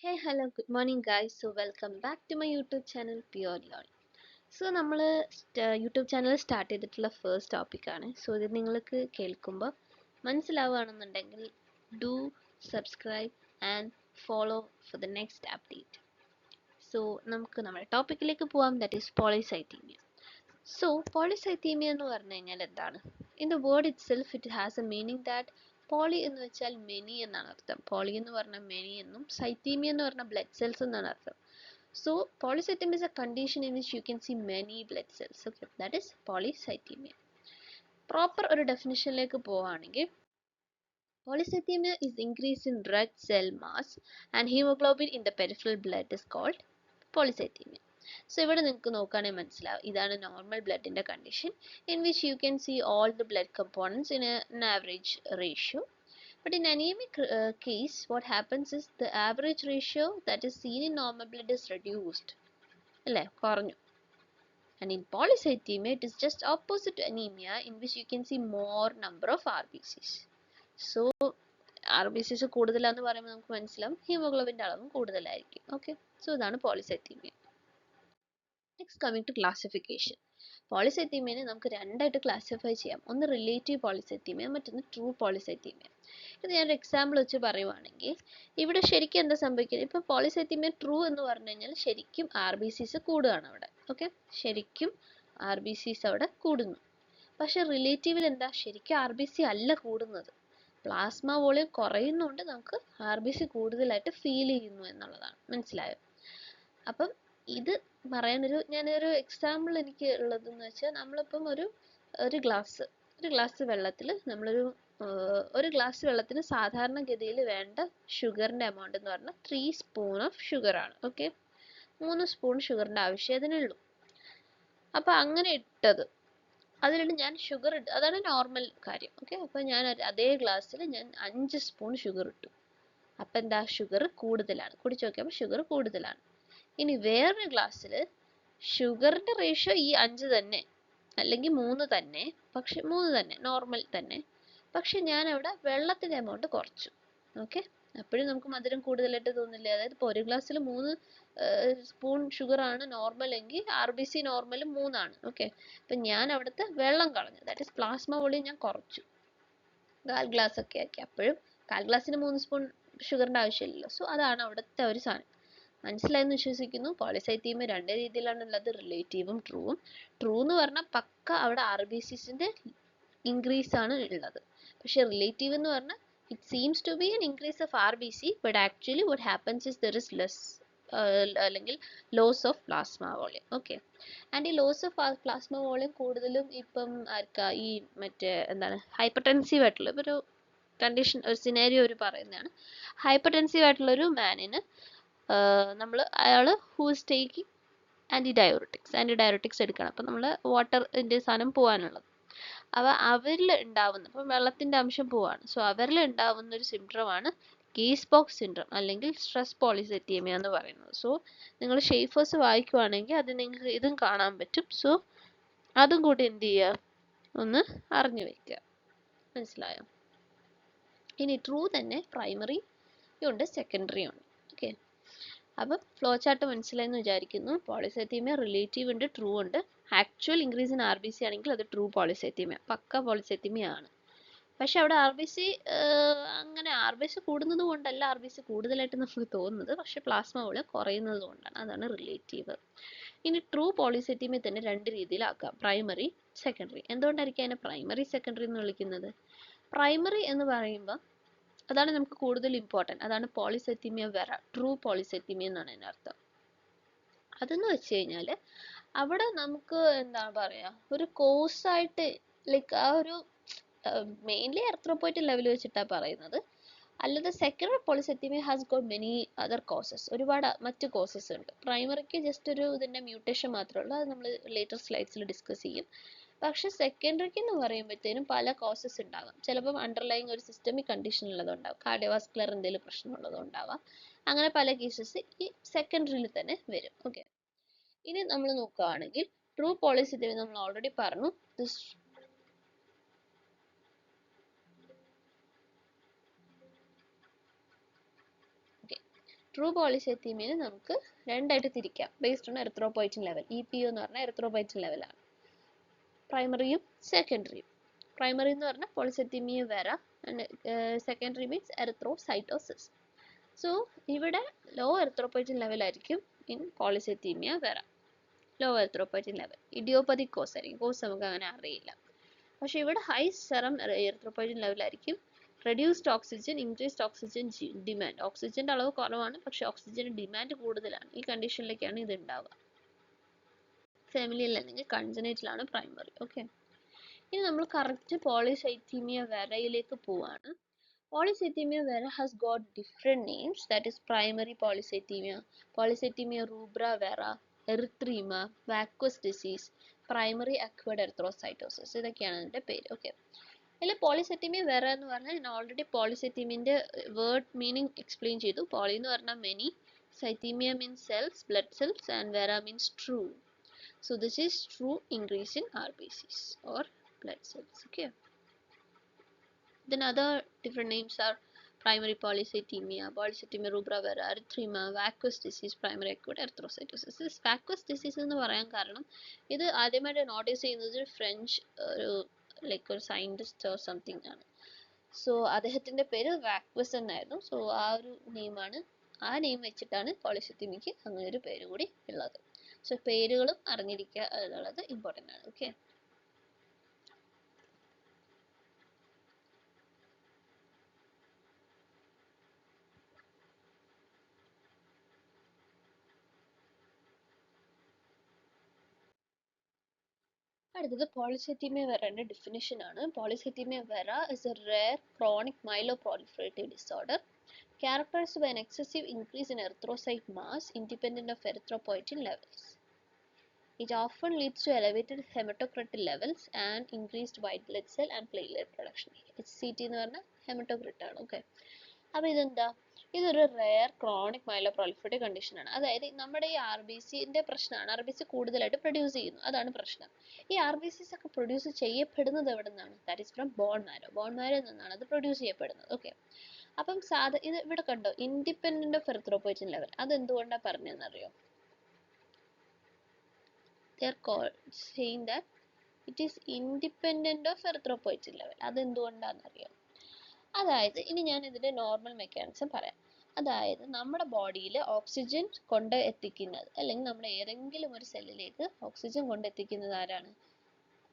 Hey, hello, good morning, guys. So, welcome back to my YouTube channel, Pure Learn. So നമ്മൾ YouTube channel start ചെയ്തിട്ടുള്ള first ടോപ്പിക്കാണ്. So ഇത് നിങ്ങൾക്ക് കേൾക്കുമ്പോൾ മനസ്സിലാവുകയാണെന്നുണ്ടെങ്കിൽ do subscribe and follow for the next update. So നമുക്ക് നമ്മുടെ ടോപ്പിക്കിലേക്ക് പോവാം, that is polycythaemia. So polycythaemia എന്ന് പറഞ്ഞു കഴിഞ്ഞാൽ എന്താണ്? In the word itself it has a meaning that poly എന്ന് വെച്ചാൽ മെനി എന്നാണ് അർത്ഥം. പോളി എന്ന് പറഞ്ഞാൽ മെനി എന്നും സൈത്തീമിയ എന്ന് പറഞ്ഞാൽ ബ്ലഡ് സെൽസ് എന്നാണ് അർത്ഥം. So polycythemia is a condition in which you can see many blood cells. Okay, that is polycythemia. Proper ഒരു ഡെഫിനിഷനിലേക്ക് പോവുകയാണെങ്കിൽ polycythemia is increase in red cell mass and hemoglobin in the peripheral blood is called polycythemia. So ഇവിടെ നിങ്ങൾക്ക് നോക്കുകയാണെങ്കിൽ മനസ്സിലാവും, ഇതാണ് normal ബ്ലഡിൻ്റെ condition in which you can see all the blood components in an average ratio. But in anemic case, what happens is the average ratio that is seen in normal blood is reduced. അല്ലേ, കുറഞ്ഞു. And in polycythemia, it is just opposite to anemia in which you can see more number of RBCs. So, RBCs കൂടുതലാന്ന് പറയുമ്പോൾ നമുക്ക് മനസ്സിലാവും ഹീമോഗ്ലോബിൻ്റെ അളവും കൂടുതലായിരിക്കും. Okay, so ഇതാണ് polycythaemia. Next coming to classification. പോളിസൈത്തീമിയനെ നമുക്ക് രണ്ടായിട്ട് ക്ലാസിഫൈ ചെയ്യാം. ഒന്ന് റിലേറ്റീവ് പോളിസൈത്തീമിയ, മറ്റൊന്ന് ട്രൂ പോളിസൈത്തീമിയ. ഇത് ഞാനൊരു എക്സാമ്പിൾ വെച്ച് പറയുവാണെങ്കിൽ ഇവിടെ ശരിക്കും എന്താ സംഭവിക്കുന്നത്? ഇപ്പോൾ പോളിസൈത്തീമിയ ട്രൂ എന്ന് പറഞ്ഞു കഴിഞ്ഞാൽ ശരിക്കും RBCs കൂടുകയാണ് അവിടെ. ഓക്കെ, ശരിക്കും RBCs അവിടെ കൂടുന്നു. പക്ഷെ റിലേറ്റീവിൽ എന്താ, ശരിക്കും RBC അല്ല കൂടുന്നത്, പ്ലാസ്മ വോളിയം കുറയുന്നുണ്ട്, നമുക്ക് RBC കൂടുതലായിട്ട് ഫീൽ ചെയ്യുന്നു എന്നുള്ളതാണ്. മനസ്സിലായോ? അപ്പം ഇത് ഞാനൊരു എക്സാമ്പിൾ എനിക്ക് ഉള്ളതെന്ന് വെച്ചാൽ നമ്മളിപ്പം ഒരു ഗ്ലാസ് വെള്ളത്തിൽ ഒരു ഗ്ലാസ് വെള്ളത്തിന് സാധാരണഗതിയിൽ വേണ്ട ഷുഗറിൻ്റെ എമൗണ്ട് എന്ന് പറഞ്ഞാൽ 3 സ്പൂൺ ഓഫ് ഷുഗർ ആണ്. ഓക്കെ, 3 സ്പൂൺ ഷുഗറിൻ്റെ ആവശ്യം അതിനുള്ളൂ. അപ്പം അങ്ങനെ ഇട്ടത് അതിലിട്ട് ഞാൻ ഷുഗർ ഇട്ട്, അതാണ് നോർമൽ കാര്യം. ഓക്കെ, അപ്പം ഞാൻ അതേ ഗ്ലാസ്സിൽ ഞാൻ 5 സ്പൂൺ ഷുഗർ ഇട്ടു. അപ്പം എന്താ, ഷുഗർ കൂടുതലാണ്. കുടിച്ചു നോക്കിയപ്പോൾ ഷുഗർ കൂടുതലാണ്. ഇനി വേറൊരു ഗ്ലാസ്സിൽ ഷുഗറിൻ്റെ റേഷ്യോ ഈ 5 തന്നെ അല്ലെങ്കിൽ 3 തന്നെ, പക്ഷെ 3 തന്നെ നോർമൽ തന്നെ, പക്ഷെ ഞാൻ അവിടെ വെള്ളത്തിൻ്റെ എമൗണ്ട് കുറച്ചു. ഓക്കെ, അപ്പോഴും നമുക്ക് മധുരം കൂടുതലായിട്ട് തോന്നില്ല. അതായത് ഇപ്പോൾ ഒരു ഗ്ലാസ്സിൽ 3 സ്പൂൺ ഷുഗർ ആണ് നോർമൽ എങ്കിൽ RBC നോർമൽ 3 ആണ്. ഓക്കെ, അപ്പം ഞാൻ അവിടുത്തെ വെള്ളം കളഞ്ഞു, ദാറ്റ് ഈസ് പ്ലാസ്മ വോളിയം ഞാൻ കുറച്ചു, 1/4 ഗ്ലാസ് ഒക്കെ ആക്കി. അപ്പോഴും 1/4 ഗ്ലാസ്സിന് 3 സ്പൂൺ ഷുഗറിൻ്റെ ആവശ്യമില്ലല്ലോ. സോ അതാണ് അവിടുത്തെ ഒരു സാധനം. മനസ്സിലായെന്ന് വിശ്വസിക്കുന്നു. പോളിസൈത്തീമിയ രണ്ട് രീതിയിലാണുള്ളത്, റിലേറ്റീവും ട്രൂവും. ട്രൂ എന്ന് പറഞ്ഞാൽ പക്ക അവിടെ RBCസിൻ്റെ ഇൻക്രീസ് ആണ് ഉള്ളത്. പക്ഷെ റിലേറ്റീവ് എന്ന് പറഞ്ഞാൽ it seems to be an increase of RBC, but actually what happens is there is less അല്ലെങ്കിൽ loss of plasma volume. Okay, and ഈ ലോസ് ഓഫ് പ്ലാസ്മ വോളിയം കൂടുതലും ഇപ്പം ആർക്കാ, ഈ മറ്റേ എന്താണ് ഹൈപ്പർടെൻസീവ് ആയിട്ടുള്ള ഒരു കണ്ടീഷൻ, ഒരു സിനാരിയോ അവർ പറയുന്നതാണ്. ഹൈപ്പർടെൻസീവ് ആയിട്ടുള്ളൊരു മാനിന് അയാൾ ഹൂ ഇസ് ടേക്കിംഗ് ആൻറ്റിഡയറോട്ടിക്സ് എടുക്കണം. അപ്പം നമ്മൾ വാട്ടറിൻ്റെ സാധനം പോകാനുള്ളത്. അവരിൽ ഉണ്ടാവുന്ന, ഇപ്പം വെള്ളത്തിൻ്റെ അംശം പോവാണ്. സോ അവരിൽ ഉണ്ടാവുന്ന ഒരു സിൻഡ്രോമാണ് ഗേസ് ബോക്സ് സിൻഡ്രോം അല്ലെങ്കിൽ സ്ട്രെസ് പോളിസൈത്തീമിയ എന്ന് പറയുന്നത്. സോ നിങ്ങൾ ഷെയ്ഫേഴ്സ് വായിക്കുവാണെങ്കിൽ അത് നിങ്ങൾക്ക് ഇതും കാണാൻ പറ്റും. സോ അതും കൂടി എന്ത് ചെയ്യുക, ഒന്ന് അറിഞ്ഞു വെക്കുക. മനസ്സിലായോ? ഇനി ട്രൂ തന്നെ പ്രൈമറി ഉണ്ട്, സെക്കൻഡറി ഉണ്ട്. ഓക്കെ, അപ്പം ഫ്ലോ ചാർട്ട് മനസ്സിലായെന്ന് വിചാരിക്കുന്നു. പോളിസൈത്തീമിയ റിലേറ്റീവ് ഉണ്ട്, ട്രൂ ഉണ്ട്. ആക്ച്വൽ ഇൻക്രീസ് ഇൻ RBC ആണെങ്കിൽ അത് ട്രൂ പോളിസൈത്തീമിയ, പക്ക പോളിസൈത്തീമിയ ആണ്. പക്ഷെ അവിടെ അങ്ങനെ RBC കൂടുന്നത് കൊണ്ടല്ല RBC കൂടുതലായിട്ട് നമുക്ക് തോന്നുന്നത്, പക്ഷെ പ്ലാസ്മ വോളിയം കുറയുന്നത് കൊണ്ടാണ്. അതാണ് റിലേറ്റീവ്. ഇനി ട്രൂ പോളിസൈത്തീമിയ തന്നെ രണ്ട് രീതിയിലാക്കാം, പ്രൈമറി, സെക്കൻഡറി. എന്തുകൊണ്ടായിരിക്കും അതിനെ പ്രൈമറി സെക്കൻഡറി എന്ന് വിളിക്കുന്നത്? പ്രൈമറി എന്ന് പറയുമ്പോൾ അതാണ് നമുക്ക് കൂടുതൽ ഇമ്പോർട്ടൻറ്റ്, അതാണ് പോളിസൈത്തീമിയ വെറ, ട്രൂ പോളിസൈത്തീമിയ എന്നാണ് അതിൻ്റെ അർത്ഥം. അതെന്ന് വെച്ച് കഴിഞ്ഞാൽ അവിടെ നമുക്ക് എന്താ പറയുക, ഒരു കോസായിട്ട് ലൈക്ക് ആ ഒരു മെയിൻലി എർത്രോപോയിറ്റ് ലെവൽ വെച്ചിട്ടാണ് പറയുന്നത്. അല്ലാതെ secondary polycythaemia has got many other causes, ഒരുപാട് മറ്റ് കോസസ് ഉണ്ട്. പ്രൈമറിക്ക് ജസ്റ്റ് ഒരു ഇതിൻ്റെ മ്യൂട്ടേഷൻ മാത്രമേ ഉള്ളൂ, അത് നമ്മൾ ലേറ്റർ സ്ലൈഡ്സിൽ ഡിസ്കസ് ചെയ്യും. പക്ഷെ സെക്കൻഡറിക്ക് എന്ന് പറയുമ്പോഴത്തേനും പല കോസസ് ഉണ്ടാകാം. ചിലപ്പം അണ്ടർലൈങ് ഒരു സിസ്റ്റമിക് കണ്ടീഷൻ ഉള്ളതുണ്ടാവും, കാർഡിയോവാസ്കുലർ എന്തെങ്കിലും പ്രശ്നമുള്ളതുണ്ടാവാം. അങ്ങനെ പല കേസസ് ഈ സെക്കൻഡറിയിൽ തന്നെ വരും. ഓക്കെ, ഇനി നമ്മൾ നോക്കുകയാണെങ്കിൽ ട്രൂ പോളിസൈത്തീമിയ നമ്മൾ ഓൾറെഡി പറഞ്ഞു, ട്രൂ പോളിസൈത്തീമിയനെ നമുക്ക് രണ്ടായിട്ട് തിരിക്കാം based on erythropoietin level. EPO എന്ന് പറഞ്ഞാൽ എറിത്രോപോയിറ്റിൻ ലെവലാണ്, പ്രൈമറിയും സെക്കൻഡറിയും. പ്രൈമറി എന്ന് പറഞ്ഞാൽ polycythaemia vera and secondary means erythrocytosis. So ഇവിടെ ലോ എറിത്രോപോയിറ്റിൻ ലെവലായിരിക്കും in polycythaemia vera, low erythropoietin level. Idiopathic cause ആയിരിക്കും, കോസ് നമുക്ക് അങ്ങനെ അറിയില്ല. പക്ഷെ ഇവിടെ ഹൈ സെറം എറിത്രോപോയിറ്റിൻ ലെവലായിരിക്കും. Reduced oxygen, increased oxygen demand. ഓക്സിജൻ്റെ അളവ് കുറവാണ്, പക്ഷെ ഓക്സിജൻ ഡിമാൻഡ് കൂടുതലാണ്. ഈ കണ്ടീഷനിലേക്കാണ് ഇത് ഉണ്ടാവുക. ഫാമിലിയിൽ അല്ലെങ്കിൽ കൺജനൈറ്റിലാണ് പ്രൈമറി. ഓക്കെ, ഇനി നമ്മൾ കറക്റ്റ് പോളിസൈത്തീമിയ വെറയിലേക്ക് പോവാണ്. Polycythemia vera has got different names, that is primary polycythemia rubra vera, erythrema, vacuous disease, primary acquired erythrocytosis. ഇതൊക്കെയാണ് അതിൻ്റെ പേര്. ഓക്കെ, അതിൽ പോളിസൈത്തീമിയ വെറ എന്ന് പറഞ്ഞാൽ ഞാൻ ഓൾറെഡി പോളിസൈത്തീമിൻ്റെ വേർഡ് മീനിങ് എക്സ്പ്ലെയിൻ ചെയ്തു. പോളി എന്ന് പറഞ്ഞാൽ many, cythaemia means cells, blood cells, and vera means true. So this is true increase in RBCs or blood cells. Okay, then other different names are primary polycythemia, polycythemia rubra vera, erythrema, vacuous disease, primary acute erythrocytosis. This vacuous disease എന്ന് പറയാൻ കാരണം ഇത് ആദ്യമായിട്ട് notice ചെയ്യുന്നത് French ഒരു like ഒരു scientist or something ആണ്. So അദ്ദേഹത്തിൻ്റെ പേര് വാക്വസ് എന്നായിരുന്നു. സോ ആ ഒരു നെയിമാണ്, ആ നെയിം വെച്ചിട്ടാണ് പോളിസൈത്തീമിയക്ക് അങ്ങനെ ഒരു പേര് കൂടി ഉള്ളത്. സോ പേരുകളും അറിഞ്ഞിരിക്കുക എന്നുള്ളത് ഇമ്പോർട്ടൻ്റ് ആണ്. ഓക്കെ, അടുത്തത് പോളിസൈത്തീമിയ വെറയുടെ ഡെഫിനിഷൻ ആണ്. Polycythaemia vera is a rare chronic myeloproliferative disorder characterized by an excessive increase in erythrocyte mass independent of erythropoietin levels. It often leads to elevated hematocrit levels and increased white blood cell and platelet production. HCT എന്ന് പറഞ്ഞാൽ haematocrit ആണ്. Okay, അപ്പോൾ ഇതെന്താ, ഇതൊരു rare chronic മൈലോപ്രോലിഫറേറ്റീവ് condition ആണ്. അതായത് നമ്മുടെ ഈ RBCൻ്റെ പ്രശ്നമാണ്. RBC കൂടുതലായിട്ട് പ്രൊഡ്യൂസ് ചെയ്യുന്നു, അതാണ് പ്രശ്നം. ഈ RBCs ഒക്കെ പ്രൊഡ്യൂസ് ചെയ്യപ്പെടുന്നത് എവിടെ നിന്നാണ്? That is from bone marrow. Bone മാരോയിൽ നിന്നാണ് അത് പ്രൊഡ്യൂസ് ചെയ്യപ്പെടുന്നത്. ഓക്കെ, അപ്പം ഇത് ഇവിടെ കണ്ടോ, ഇൻഡിപെൻഡന്റ് ഓഫ് എറിത്രോപോയിറ്റിൻ ലെവൽ. അതെന്തുകൊണ്ടാണ് പറഞ്ഞതെന്നറിയോ? They are called saying that it is independent of erythropoietin level. അതെന്തുകൊണ്ടാണെന്നറിയോ? അതായത് ഇനി ഞാൻ ഇതിൻ്റെ നോർമൽ മെക്കാനിസം പറയാം. അതായത് നമ്മുടെ ബോഡിയിൽ ഓക്സിജൻ കൊണ്ട് എത്തിക്കുന്നത്, അല്ലെങ്കിൽ നമ്മുടെ ഏതെങ്കിലും ഒരു സെല്ലിലേക്ക് ഓക്സിജൻ കൊണ്ട് എത്തിക്കുന്നത് ആരാണ്?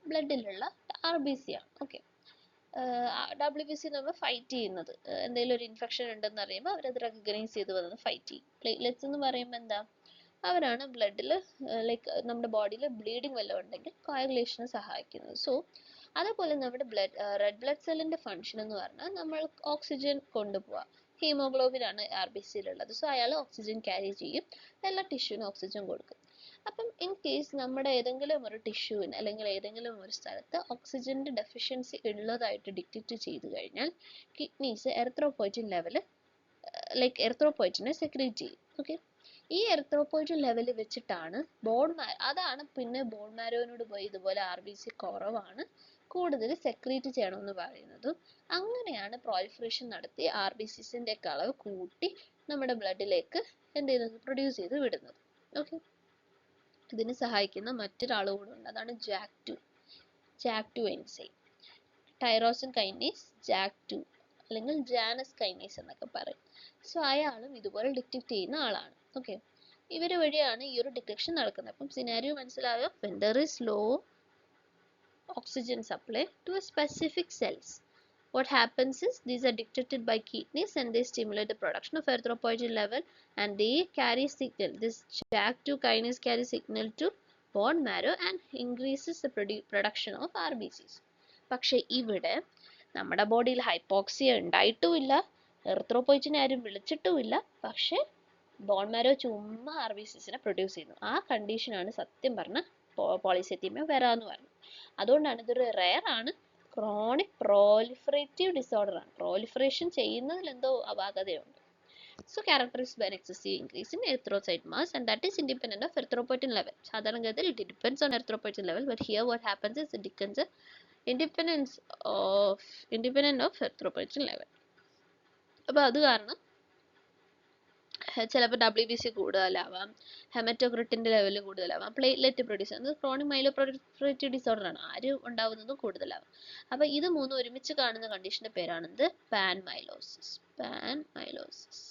ബ്ലഡിലുള്ള RBC ആണ്. ഓക്കെ, WBC നമ്മൾ ഫൈറ്റ് ചെയ്യുന്നത്, എന്തെങ്കിലും ഒരു ഇൻഫെക്ഷൻ ഉണ്ടെന്ന് അറിയുമ്പോൾ അവരത് റെക്കഗ്നൈസ് ചെയ്ത് വന്നത് ഫൈറ്റ് ചെയ്യും. പ്ലേറ്റ്ലെറ്റ്സ് എന്ന് പറയുമ്പോൾ എന്താ, അവരാണ് ബ്ലഡിൽ ലൈക്ക് നമ്മുടെ ബോഡിയിൽ ബ്ലീഡിങ് വല്ലതും ഉണ്ടെങ്കിൽ കോയാഗുലേഷന് സഹായിക്കുന്നത്. സോ അതേപോലെ നമ്മുടെ റെഡ് ബ്ലഡ് സെല്ലിൻ്റെ ഫങ്ഷൻ എന്ന് പറഞ്ഞാൽ നമ്മൾ ഓക്സിജൻ കൊണ്ടുപോവുക. ഹീമോഗ്ലോബിൻ ആണ് RBCയിലുള്ളത്. സോ അയാൾ ഓക്സിജൻ ക്യാരി ചെയ്യും, എല്ലാ ടിഷ്യൂവിനും ഓക്സിജൻ കൊടുക്കും. അപ്പം ഇൻ കേസ് നമ്മുടെ ഏതെങ്കിലും ഒരു ടിഷ്യൂവിന് അല്ലെങ്കിൽ ഏതെങ്കിലും ഒരു സ്ഥലത്ത് ഓക്സിജൻ്റെ ഡെഫിഷ്യൻസി ഉള്ളതായിട്ട് ഡിറ്റക്റ്റ് ചെയ്ത് കഴിഞ്ഞാൽ കിഡ്നീസ് എറിത്രോപോയിറ്റിൻ ലെവൽ ലൈക്ക് എറിത്രോപോയിറ്റിനെ സെക്രീറ്റ് ചെയ്യും. ഓക്കെ, ഈ എറിത്രോപോയിറ്റിൻ ലെവൽ വെച്ചിട്ടാണ് അതാണ് പിന്നെ ബോൺ മാരോനോട് പോയി ഇതുപോലെ RBC കുറവാണ്, കൂടുതൽ സെക്രീറ്റ് ചെയ്യണമെന്ന് പറയുന്നതും. അങ്ങനെയാണ് പ്രോലിഫറേഷൻ നടത്തി RBCസിൻ്റെ അളവ് കൂട്ടി നമ്മുടെ ബ്ലഡിലേക്ക് എന്ത് ചെയ്യുന്നത്, പ്രൊഡ്യൂസ് ചെയ്ത് വിടുന്നത്. ഓക്കെ, ഇതിന് സഹായിക്കുന്ന മറ്റൊരാൾ കൂടെ ഉണ്ട്, അതാണ് JAK2 enzyme. Tyrosine kinase JAK2 അല്ലെങ്കിൽ ജാനസ് കൈനേസ് എന്നൊക്കെ പറയും. സോ അയാളും ഇതുപോലെ ഡിറ്റക്ട് ചെയ്യുന്ന ആളാണ്. ഓക്കെ, ഇവർ വഴിയാണ് ഈ ഒരു ഡിറ്റക്ഷൻ നടക്കുന്നത്. അപ്പം സിനാരിയോ മനസ്സിലായോ? when there is low oxygen supply to a specific cells, what happens is these are detected by kidneys and they stimulate the production of erythropoietin level and they carry signal. This JAK2 kinase carry signal to bone marrow and increases the production of RBCs. പക്ഷെ ഇവിടെ നമ്മുടെ ബോഡിയിൽ hypoxia ഉണ്ടായിട്ടുമില്ല, എറിത്രോപോയിറ്റിനെ ആരും വിളിച്ചിട്ടുമില്ല, പക്ഷെ bone marrow ചുമ്മാ RBCസിനെ produce ചെയ്യുന്നു. ആ കണ്ടീഷനാണ് സത്യം പറഞ്ഞ പോളിസൈത്തീമിയ വെറ എന്ന് പറയുന്നത്. അതുകൊണ്ടാണ് ഇതൊരു റെയർ ആണ്, ക്രോണിക് പ്രോലിഫറേറ്റീവ് ഡിസോർഡർ ആണ്. പ്രോലിഫറേഷൻ ചെയ്യുന്നതിൽ എന്തോ അപാകതയുണ്ട്. So characterized by an excessive increase in erythrocyte mass and that is independent of erythropoietin level. സാധാരണഗതിയിൽ it depends on erythropoietin level, but here what happens is it becomes independent of erythropoietin level. അപ്പോൾ അത് കാരണം ചിലപ്പോൾ WBC കൂടുതലാവാം, ഹെമറ്റോക്രിറ്റിൻ്റെ level കൂടുതലാവാം, platelet produce ചെയ്യുന്നത് chronic മൈലോപ്രോളിഫറേറ്റീവ് disorder ആണ്, ആര് ഉണ്ടാവുന്നതും കൂടുതലാവാം. അപ്പോൾ ഇത് മൂന്നും ഒരുമിച്ച് കാണുന്ന കണ്ടീഷൻ്റെ പേരാണെന്ത്? പാൻമൈലോസിസ്. പാൻമൈലോസിസ്.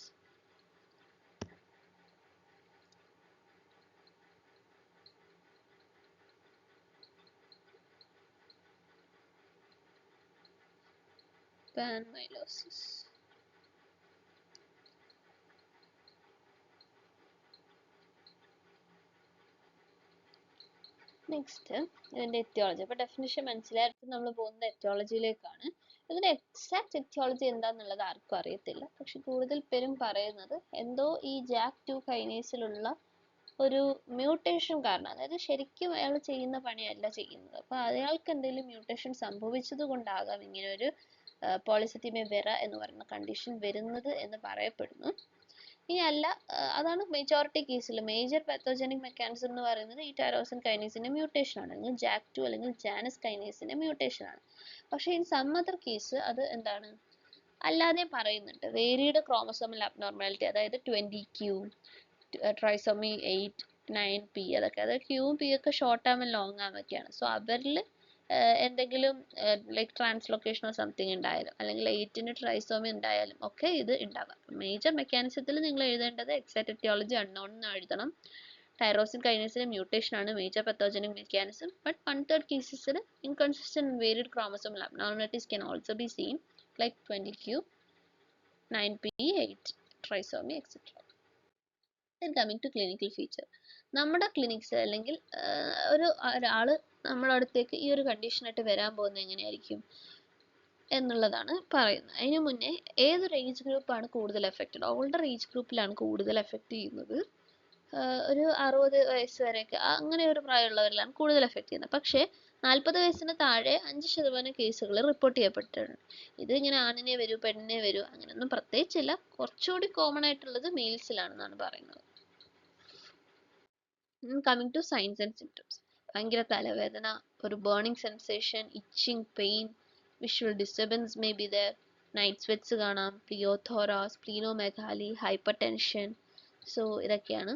പാൻമൈലോസിസ്. നെക്സ്റ്റ് ഇതിൻ്റെ എത്തിയോളജി. അപ്പോൾ ഡെഫിനിഷൻ മനസ്സിലായിട്ട് നമ്മൾ പോകുന്നത് എത്തിയോളജിയിലേക്കാണ്. ഇതിൻ്റെ എക്സാക്ട് എത്തിയോളജി എന്താണെന്നുള്ളത് ആർക്കും അറിയത്തില്ല. പക്ഷെ കൂടുതൽ പേരും പറയുന്നത് എന്തോ ഈ JAK2 കൈനേസിലുള്ള ഒരു മ്യൂട്ടേഷൻ കാരണം, അതായത് ശരിക്കും അയാൾ ചെയ്യുന്ന പണിയല്ല ചെയ്യുന്നത്, അപ്പോൾ അയാൾക്ക് എന്തെങ്കിലും മ്യൂട്ടേഷൻ സംഭവിച്ചത് കൊണ്ടാകാം ഇങ്ങനെ ഒരു പോളിസിത്തിമിയ വെറ എന്ന് പറയുന്ന കണ്ടീഷൻ വരുന്നത് എന്ന് പറയപ്പെടുന്നു. ഇനി അല്ല, അതാണ് മെജോറിറ്റി കേസിൽ മേജർ പാത്തോജനിക് മെക്കാനിസം എന്ന് പറയുന്നത് ഈ ടൈറോസിൻ കൈനേസിന്റെ മ്യൂട്ടേഷൻ ആണ്, അല്ലെങ്കിൽ JAK2 അല്ലെങ്കിൽ ജാനസ് കൈനേസിന്റെ മ്യൂട്ടേഷൻ ആണ്. പക്ഷേ ഇൻ സം അതർ കേസ് അത് എന്താണ് അല്ലാതെ പറയുന്നുണ്ട്. വേരിയുടെ ക്രോമസോമൽ അബ്നോർമാലിറ്റി, അതായത് 20q, ട്രൈസോമി 8, 9p, അതൊക്കെ, അതായത് ക്യൂവും പി ഒക്കെ ഷോർട്ട് ആം ആൻഡ് ലോങ് ആം ഒക്കെയാണ്. സോ അവരിൽ എന്തെങ്കിലും ലൈക്ക് ട്രാൻസ്ലൊക്കേഷനോ സംതിങ് ഉണ്ടായാലും, അല്ലെങ്കിൽ 8ന് ട്രൈസോമി ഉണ്ടായാലും ഒക്കെ ഇത് ഉണ്ടാകാം. മേജർ മെക്കാനിസത്തിൽ നിങ്ങൾ എഴുതേണ്ടത് എക്സാക്ട് എറ്റിയോളജി അൺനോൺ എന്ന് എഴുതണം. ടൈറോസിൻ കൈനേസിന്റെ മ്യൂട്ടേഷൻ ആണ് മേജർ പത്തോജനിക് മെക്കാനിസം. ബട്ട് 1/3 കേസസിൽ inconsistent varied chromosomal abnormalities can also be seen like 20q, 9p, 8 trisomy etc. Then coming to clinical feature. നമ്മുടെ ക്ലിനിക്സ് അല്ലെങ്കിൽ ഒരാൾ നമ്മുടെ അടുത്തേക്ക് ഈ ഒരു കണ്ടീഷനായിട്ട് വരാൻ പോകുന്നത് എങ്ങനെയായിരിക്കും എന്നുള്ളതാണ് പറയുന്നത്. അതിന് മുന്നേ ഏതൊരു ഏജ് ഗ്രൂപ്പാണ് കൂടുതൽ എഫക്റ്റഡ്? ഓൾഡർ ഏജ് ഗ്രൂപ്പിലാണ് കൂടുതൽ എഫക്റ്റ് ചെയ്യുന്നത്. ഒരു 60 വയസ്സ് വരെയൊക്കെ അങ്ങനെ ഒരു പ്രായമുള്ളവരിലാണ് കൂടുതൽ എഫക്റ്റ് ചെയ്യുന്നത്. പക്ഷേ 40 വയസ്സിന് താഴെ 5% കേസുകൾ റിപ്പോർട്ട് ചെയ്യപ്പെട്ടിട്ടുണ്ട്. ഇത് ഇങ്ങനെ ആണിനെ വരൂ പെണ്ണിനെ വരൂ അങ്ങനെയൊന്നും പ്രത്യേകിച്ചില്ല. കുറച്ചുകൂടി കോമൺ ആയിട്ടുള്ളത് മെയിൽസിലാണെന്നാണ് പറയുന്നത്. Coming to signs and symptoms. ഭയങ്കര തലവേദന, ഒരു burning sensation, itching, pain, visual disturbance may be there, night sweats കാണാം, plethora, splenomegaly, hypertension. So ഇതൊക്കെയാണ്.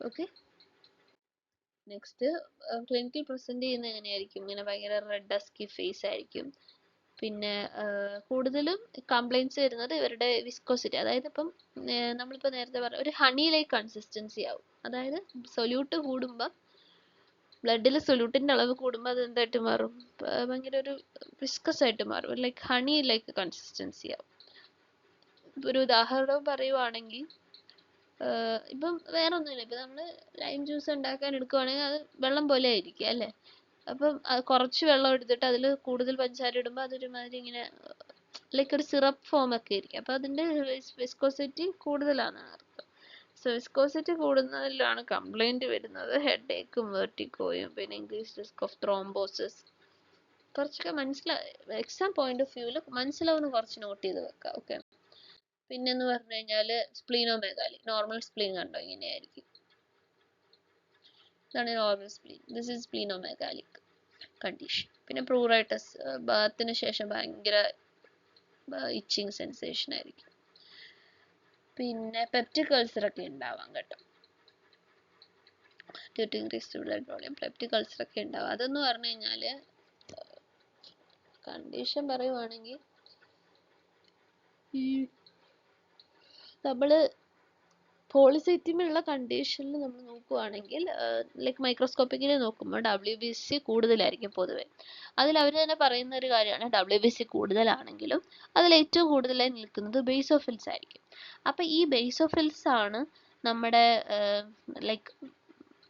ഓക്കെ, നെക്സ്റ്റ് ക്ലിനിക്കിൽ പ്രസന്റ് ചെയ്യുന്നത് എങ്ങനെയായിരിക്കും? ഇങ്ങനെ ഭയങ്കര റെഡ് ഡസ്കി ഫേസ് ആയിരിക്കും. പിന്നെ കൂടുതലും കംപ്ലൈൻറ്റ്സ് വരുന്നത് ഇവരുടെ വിസ്കോസിറ്റി, അതായത് ഇപ്പം നമ്മളിപ്പോൾ നേരത്തെ പറഞ്ഞ ഒരു ഹണി ലൈക്ക് കൺസിസ്റ്റൻസി ആവും. അതായത് സൊല്യൂട്ട് കൂടുമ്പോൾ, ബ്ലഡിൽ സൊല്യൂട്ടിൻ്റെ അളവ് കൂടുമ്പോൾ അത് എന്തായിട്ട് മാറും? ഭയങ്കര ഒരു വിസ്കസ് ആയിട്ട് മാറും, ലൈക്ക് ഹണി ലൈക്ക് കൺസിസ്റ്റൻസി ആവും. ഒരു ഉദാഹരണം പറയുവാണെങ്കിൽ, ഇപ്പം വേറെ ഒന്നുമില്ല, ഇപ്പം നമ്മൾ ലൈം ജ്യൂസ് ഉണ്ടാക്കാൻ എടുക്കുവാണെങ്കിൽ അത് വെള്ളം പോലെ ആയിരിക്കും അല്ലേ? അപ്പം കുറച്ച് വെള്ളം എടുത്തിട്ട് അതിൽ കൂടുതൽ പഞ്ചസാര ഇടുമ്പോൾ അതൊരുമാതിരി ഇങ്ങനെ ലൈക്ക് ഒരു സിറപ്പ് ഫോം ഒക്കെ ആയിരിക്കും. അപ്പോൾ അതിൻ്റെ വിസ്കോസിറ്റി കൂടുതലാണെന്നാണ് അർത്ഥം. സോ വിസ്കോസിറ്റി കൂടുന്നതിലാണ് കംപ്ലൈൻറ്റ് വരുന്നത്. ഹെഡ് ഏക്കും, വെർട്ടിഗോയും, പിന്നെ ഇൻക്രീസ് റിസ്ക് ഓഫ് ത്രോംബോസിസ്. കുറച്ചൊക്കെ എക്സാം പോയിന്റ് ഓഫ് വ്യൂവിൽ മനസ്സിലാവുന്ന കുറച്ച് നോട്ട് ചെയ്ത് വെക്കാം. ഓക്കെ, പിന്നെന്ന് പറഞ്ഞു കഴിഞ്ഞാൽ സ്പ്ലീനോമെഗാലി, നോർമൽ സ്പ്ലീൻ കണ്ടോ ഇങ്ങനെയായിരിക്കും. ഇതാണ് normal spleen. This is splenomegalic condition. പിന്നെ പ്രൂറൈറ്റസ്, ബാത്തിന് ശേഷം ഭയങ്കര ഇച്ചിങ് സെൻസേഷൻ ആയിരിക്കും. പിന്നെ പെപ്റ്റിക് അൾസറൊക്കെ ഉണ്ടാവാം കേട്ടോ, due to increased blood volume peptic അൾസറൊക്കെ ഉണ്ടാവും. അതെന്ന് പറഞ്ഞു കഴിഞ്ഞാൽ കണ്ടീഷൻ പറയുവാണെങ്കിൽ, ഈ നമ്മൾ പോളിസൈത്തീമിയുള്ള കണ്ടീഷനിൽ നമ്മൾ നോക്കുവാണെങ്കിൽ, ലൈക്ക് മൈക്രോസ്കോപ്പിക്കലി നോക്കുമ്പോൾ WBC കൂടുതലായിരിക്കും പൊതുവെ. അതിൽ അവർ തന്നെ പറയുന്ന ഒരു കാര്യമാണ്, WBC കൂടുതലാണെങ്കിലും അതിൽ ഏറ്റവും കൂടുതലായി നിൽക്കുന്നത് ബേസോഫിൽസ് ആയിരിക്കും. അപ്പോൾ ഈ ബേസോഫിൽസ് ആണ് നമ്മുടെ ലൈക്ക്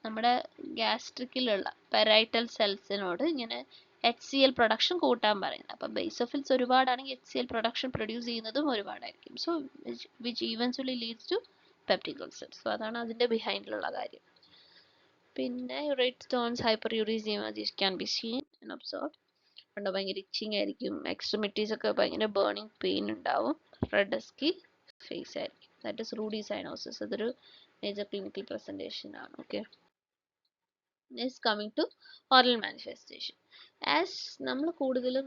നമ്മുടെ ഗ്യാസ്ട്രിക്കിലുള്ള പെരൈറ്റൽ സെൽസിനോട് ഇങ്ങനെ HCl പ്രൊഡക്ഷൻ കൂട്ടാൻ പറയുന്നത്. അപ്പം ബേസോഫിൽസ് ഒരുപാടാണെങ്കിൽ HCl പ്രൊഡക്ഷൻ പ്രൊഡ്യൂസ് ചെയ്യുന്നതും ഒരുപാടായിരിക്കും. So which eventually leads to peptic ulcer. So അതാണ് അതിൻ്റെ ബിഹൈൻഡിലുള്ള കാര്യം. പിന്നെ urate stones, hyperuricaemia, this can be seen and observed. കണ്ടോ, ഭയങ്കര ഇച്ചിങ് ആയിരിക്കും, എക്സ്ട്രിമിറ്റീസ് ഒക്കെ ഭയങ്കര ബേണിംഗ് പെയിൻ ഉണ്ടാവും, റെഡ് ഡസ്കി ഫേസ് ആയിരിക്കും. That is ruddy cyanosis. അതൊരു മേജർ ക്ലിനിക്കൽ പ്രസൻറ്റേഷൻ ആണ്. Okay, is coming to oral manifestation. As നമ്മൾ കൂടുതലും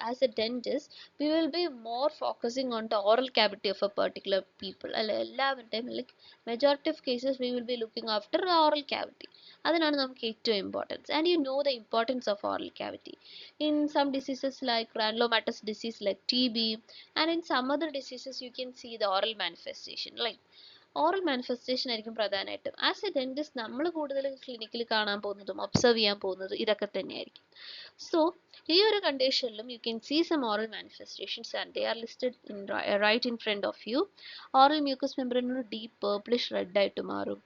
as a dentist we will be more focusing on the oral cavity of a particular people അല്ലെ എല്ലാവരുടെയും like majority of cases we will be looking after oral cavity. അതിനാണ് നമുക്ക് ഏറ്റവും importance, and you know the importance of oral cavity in some diseases like granulomatous disease like TB, and in some other diseases you can see the oral manifestation like oral manifestation ആയിരിക്കും പ്രധാനമായിട്ടും. As A dentist നമ്മൾ കൂടുതൽ ക്ലിനിക്കിൽ കാണാൻ പോകുന്നതും observe ചെയ്യാൻ പോകുന്നതും ഇതൊക്കെ തന്നെയായിരിക്കും. സോ ഈ ഒരു കണ്ടീഷനിലും you can see some oral manifestations and they are listed in right in front of you. Oral mucous membrane ഒരു ഡീപ്പ് പേർപ്പിളിഷ് റെഡ് ആയിട്ട് മാറും.